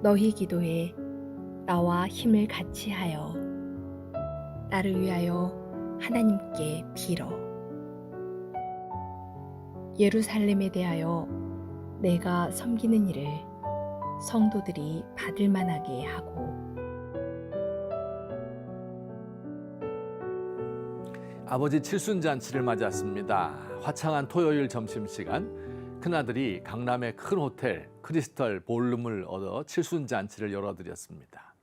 너희 기도에 나와 힘을 같이 하여 나를 위하여 하나님께 빌어. 예루살렘에 대하여 내가 섬기는 일을 성도들이 받을 만하게 하고, 아버지 칠순잔치를 맞았습니다. 화창한 토요일 점심시간, 큰아들이 강남의 큰 호텔 크리스털 볼룸을 얻어 칠순잔치를 열어드렸습니다.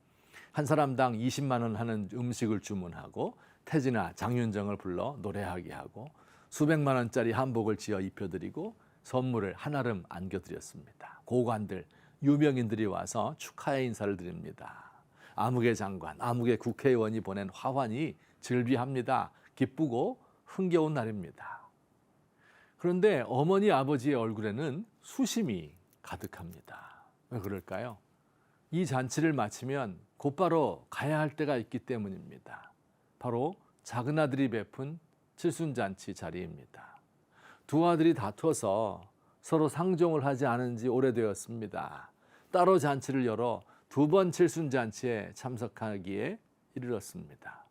한 사람당 20만 원 하는 음식을 주문하고 태진아, 장윤정을 불러 노래하게 하고 수백만 원짜리 한복을 지어 입혀드리고 선물을 한아름 안겨드렸습니다. 고관들, 유명인들이 와서 축하의 인사를 드립니다. 아무개 장관, 아무개 국회의원이 보낸 화환이 즐비합니다. 기쁘고 흥겨운 날입니다. 그런데 어머니 아버지의 얼굴에는 수심이 가득합니다. 왜 그럴까요? 이 잔치를 마치면 곧바로 가야 할 때가 있기 때문입니다. 바로 작은 아들이 베푼 칠순잔치 자리입니다. 두 아들이 다퉈서 서로 상종을 하지 않은 지 오래되었습니다. 따로 잔치를 열어 두 번 칠순잔치에 참석하기에 이르렀습니다.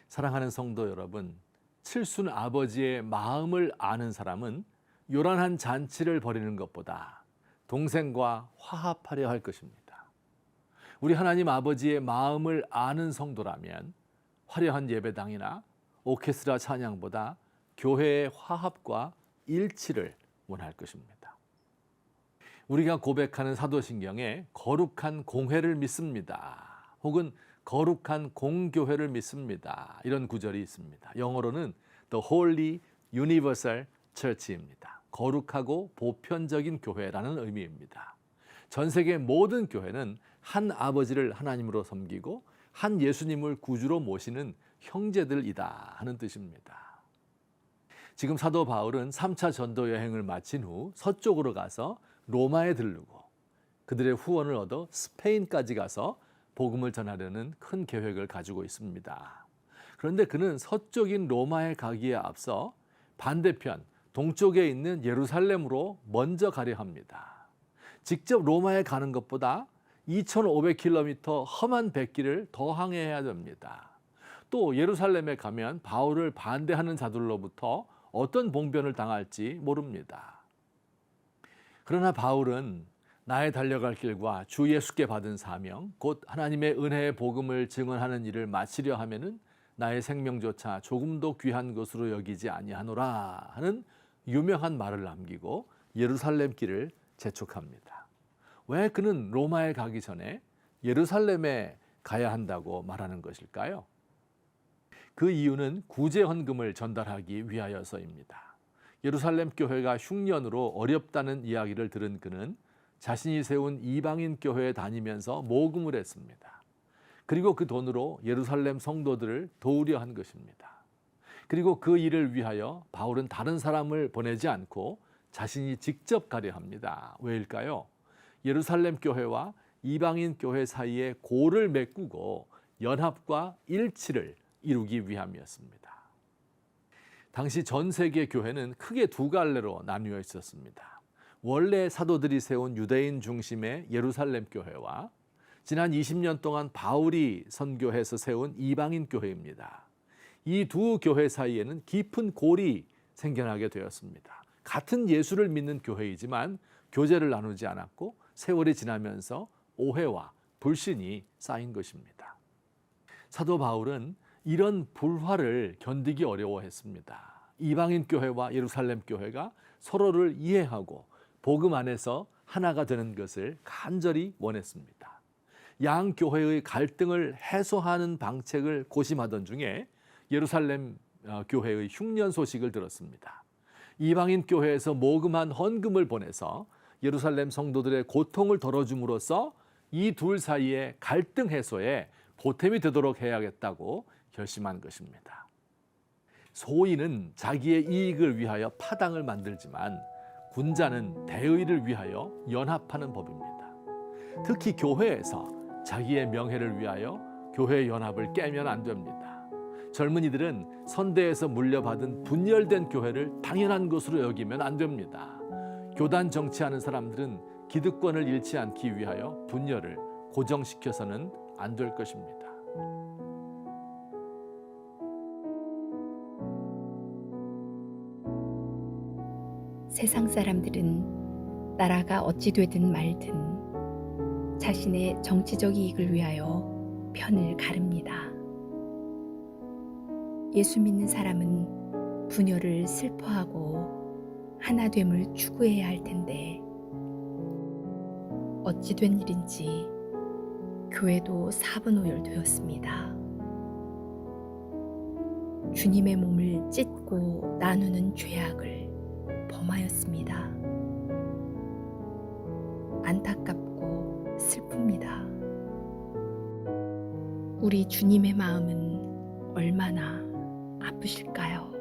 사랑하는 성도 여러분, 칠순 아버지의 마음을 아는 사람은 요란한 잔치를 벌이는 것보다 동생과 화합하려 할 것입니다. 우리 하나님 아버지의 마음을 아는 성도라면 화려한 예배당이나 오케스트라 찬양보다 교회의 화합과 일치를 원할 것입니다. 우리가 고백하는 사도신경에 거룩한 공회를 믿습니다. 혹은 거룩한 공교회를 믿습니다. 이런 구절이 있습니다. 영어로는 The Holy Universal Church입니다. 거룩하고 보편적인 교회라는 의미입니다. 전 세계 모든 교회는 한 아버지를 하나님으로 섬기고 한 예수님을 구주로 모시는 형제들이다 하는 뜻입니다. 지금 사도 바울은 3차 전도 여행을 마친 후 서쪽으로 가서 로마에 들르고 그들의 후원을 얻어 스페인까지 가서 복음을 전하려는 큰 계획을 가지고 있습니다. 그런데 그는 서쪽인 로마에 가기에 앞서 반대편 동쪽에 있는 예루살렘으로 먼저 가려 합니다. 직접 로마에 가는 것보다 2,500km 험한 백길을 더 항해해야 됩니다. 또 예루살렘에 가면 바울을 반대하는 자들로부터 어떤 봉변을 당할지 모릅니다. 그러나 바울은 나의 달려갈 길과 주 예수께 받은 사명, 곧 하나님의 은혜의 복음을 증언하는 일을 마치려 하면은 나의 생명조차 조금도 귀한 것으로 여기지 아니하노라 하는 유명한 말을 남기고 예루살렘 길을 재촉합니다. 왜 그는 로마에 가기 전에 예루살렘에 가야 한다고 말하는 것일까요? 그 이유는 구제 헌금을 전달하기 위하여서입니다. 예루살렘 교회가 흉년으로 어렵다는 이야기를 들은 그는 자신이 세운 이방인 교회에 다니면서 모금을 했습니다. 그리고 그 돈으로 예루살렘 성도들을 도우려 한 것입니다. 그리고 그 일을 위하여 바울은 다른 사람을 보내지 않고 자신이 직접 가려 합니다. 왜일까요? 예루살렘 교회와 이방인 교회 사이에 고를 메꾸고 연합과 일치를 이루기 위함이었습니다. 당시 전 세계 교회는 크게 두 갈래로 나뉘어 있었습니다. 원래 사도들이 세운 유대인 중심의 예루살렘 교회와 지난 20년 동안 바울이 선교해서 세운 이방인 교회입니다. 이 두 교회 사이에는 깊은 골이 생겨나게 되었습니다. 같은 예수를 믿는 교회이지만 교제를 나누지 않았고 세월이 지나면서 오해와 불신이 쌓인 것입니다. 사도 바울은 이런 불화를 견디기 어려워했습니다. 이방인 교회와 예루살렘 교회가 서로를 이해하고 복음 안에서 하나가 되는 것을 간절히 원했습니다. 양 교회의 갈등을 해소하는 방책을 고심하던 중에 예루살렘 교회의 흉년 소식을 들었습니다. 이방인 교회에서 모금한 헌금을 보내서 예루살렘 성도들의 고통을 덜어줌으로써 이 둘 사이의 갈등 해소에 보탬이 되도록 해야겠다고 결심한 것입니다. 소인은 자기의 이익을 위하여 파당을 만들지만 군자는 대의를 위하여 연합하는 법입니다. 특히 교회에서 자기의 명예를 위하여 교회 연합을 깨면 안 됩니다. 젊은이들은 선대에서 물려받은 분열된 교회를 당연한 것으로 여기면 안 됩니다. 교단 정치하는 사람들은 기득권을 잃지 않기 위하여 분열을 고정시켜서는 안 될 것입니다. 세상 사람들은 나라가 어찌 되든 말든 자신의 정치적 이익을 위하여 편을 가릅니다. 예수 믿는 사람은 분열을 슬퍼하고 하나됨을 추구해야 할 텐데 어찌 된 일인지 교회도 사분오열되었습니다. 주님의 몸을 찢고 나누는 죄악을 범하였습니다. 안타깝고 슬픕니다. 우리 주님의 마음은 얼마나 아프실까요?